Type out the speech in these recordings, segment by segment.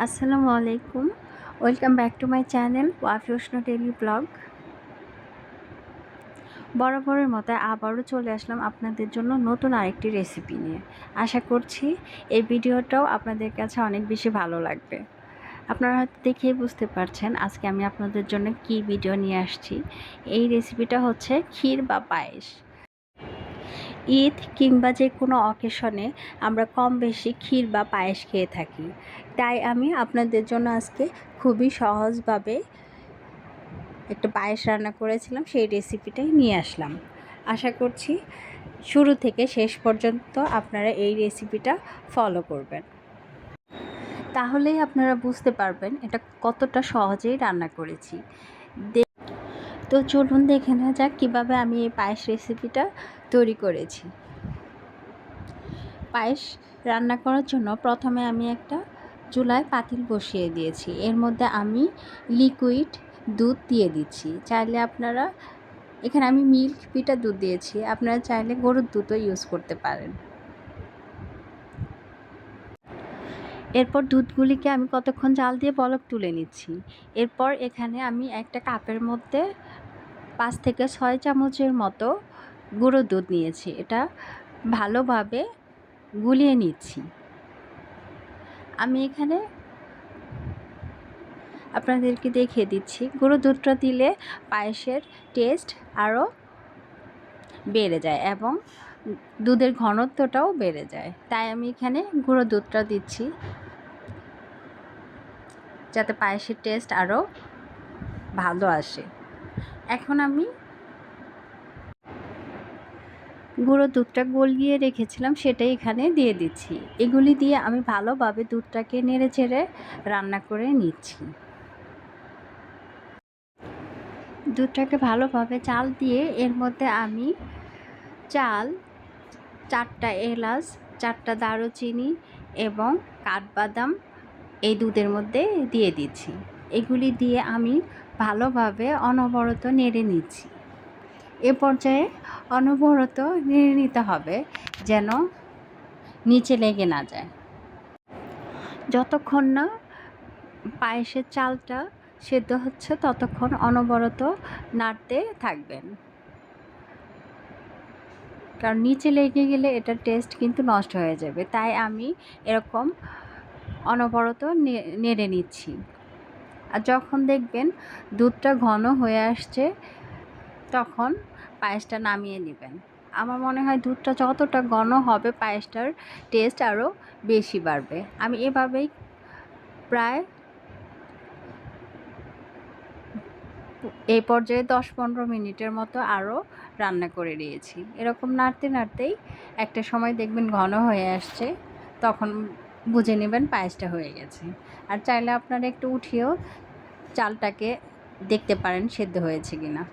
আসসালামু আলাইকুম, welcome back to my channel Wafi উষ্ণ ডেইলি ব্লগ। বরাবরের মতো আবারও চলে আসলাম আপনাদের জন্য নতুন আরেকটি রেসিপি নিয়ে। আশা করছি এই ভিডিওটাও আপনাদের কাছে অনেক বেশি ভালো লাগবে। আপনারা হয়তো দেখেই বুঝতে পারছেন আজকে আমি আপনাদের জন্য কি ভিডিও নিয়ে আসছি। এই রেসিপিটা হচ্ছে ক্ষীর বা পায়েস। ঈদ কিংবা যে কোনো অকেশনে আমরা কম বেশি ক্ষীর বা পায়েস খেয়ে থাকি, তাই আমি আপনাদের জন্য আজকে খুবই সহজভাবে একটা পায়েস রান্না করেছিলাম, সেই রেসিপিটাই নিয়ে আসলাম। আশা করছি শুরু থেকে শেষ পর্যন্ত আপনারা এই রেসিপিটা ফলো করবেন, তাহলেই আপনারা বুঝতে পারবেন এটা কতটা সহজেই রান্না করেছি। তো চলুন দেখে নেওয়া যাক কীভাবে আমি এই পায়েস রেসিপিটা তৈরি করেছি। পায়েস রান্না করার জন্য প্রথমে আমি একটা চুলায় পাতিল বসিয়ে দিয়েছি। এর মধ্যে আমি লিকুইড দুধ দিয়ে দিচ্ছি। চাইলে আপনারা, এখানে আমি মিল্ক পিটা দুধ দিয়েছি, আপনারা চাইলে গরুর দুধও ইউজ করতে পারেন। এরপর দুধগুলিকে আমি কতক্ষণ জাল দিয়ে বলক তুলে নিচ্ছি। এরপর এখানে আমি একটা কাপের মধ্যে 5 থেকে 6 চামচের মতো গুঁড়ো দুধ নিয়েছি। এটা ভালোভাবে গুলিয়ে নিচ্ছি। আমি এখানে আপনাদেরকে দেখিয়ে দিচ্ছি, গুঁড়ো দুধটা দিলে পায়েসের টেস্ট আরও বেড়ে যায় এবং দুধের ঘনত্বটাও বেড়ে যায়। তাই আমি এখানে গুঁড়ো দুধটা দিচ্ছি যাতে পায়েসের টেস্ট আরও ভালো আসে। এখন আমি গুঁড়ো দুধটা গলিয়ে রেখেছিলাম সেটাই এখানে দিয়ে দিচ্ছি। এগুলি দিয়ে আমি ভালোভাবে দুধটাকে নেড়ে চেড়ে রান্না করে নিচ্ছি। দুধটাকে ভালোভাবে চাল দিয়ে এর মধ্যে আমি চাল, 4টা এলাচ, 4টা দারুচিনি এবং কাঠবাদাম এই দুধের মধ্যে দিয়ে দিচ্ছি। এগুলি দিয়ে আমি ভালোভাবে অনবরত নেড়ে নিচ্ছি। এ পর্যায়ে অনবরত নেড়ে নিতে হবে যেন নিচে লেগে না যায়। যতক্ষণ না পায়েসের চালটা সেদ্ধ হচ্ছে ততক্ষণ অনবরত নাড়তে থাকবেন, কারণ নিচে লেগে গেলে এটার টেস্ট কিন্তু নষ্ট হয়ে যাবে। তাই আমি এরকম অনবরত নেড়ে নিচ্ছি। আর যখন দেখবেন দুধটা ঘন হয়ে আসছে তখন পায়েসটা নামিয়ে নেবেন। আমার মনে হয় দুধটা যতটা ঘন হবে পায়েসটার টেস্ট আরও বেশি বাড়বে। আমি এভাবেই প্রায় এই পর্যায়ে 10-15 মিনিটের মতো আরও রান্না করে নিয়েছি। এরকম নাড়তে নাড়তেই একটা সময় দেখবেন ঘন হয়ে আসছে, তখন বুঝে নেবেন পায়েসটা হয়ে গেছে। আর চাইলে আপনারা একটু উঠিয়েও চালটাকে দেখতে পারেন সেদ্ধ হয়েছে কিনা।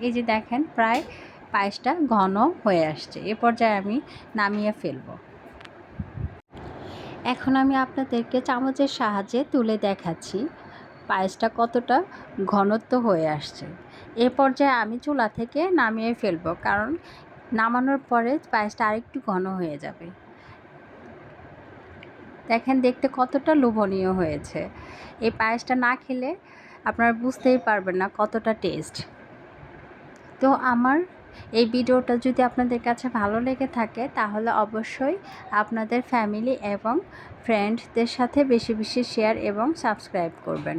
এই যে দেখেন প্রায় পায়েসটা ঘন হয়ে আসছে। এ পর্যায়ে আমি নামিয়ে ফেলব। এখন আমি আপনাদেরকে চামচের সাহায্যে তুলে দেখাচ্ছি পায়েসটা কতটা ঘনত্ব হয়ে আসছে। এ পর্যায়ে আমি চুলা থেকে নামিয়ে ফেলব, কারণ নামানোর পরে পায়েসটা আরেকটু ঘন হয়ে যাবে। দেখেন দেখতে কতটা লোভনীয় হয়েছে। এই পায়েসটা না খেলে আপনারা বুঝতেই পারবেন না কতটা টেস্ট। তো আমার এই ভিডিওটা যদি আপনাদের কাছে ভালো লেগে থাকে তাহলে অবশ্যই আপনাদের ফ্যামিলি এবং ফ্রেন্ডসদের সাথে বেশি বেশি শেয়ার এবং সাবস্ক্রাইব করবেন।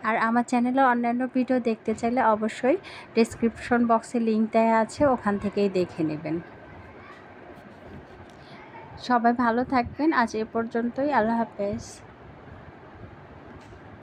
আর আমার চ্যানেলে অন্যান্য ভিডিও দেখতে চাইলে অবশ্যই ডেসক্রিপশন বক্সে লিংক দেওয়া আছে, ওখান থেকেই দেখে নেবেন। সবাই ভালো থাকবেন। আজ এ পর্যন্তই। আল্লাহ হাফেজ।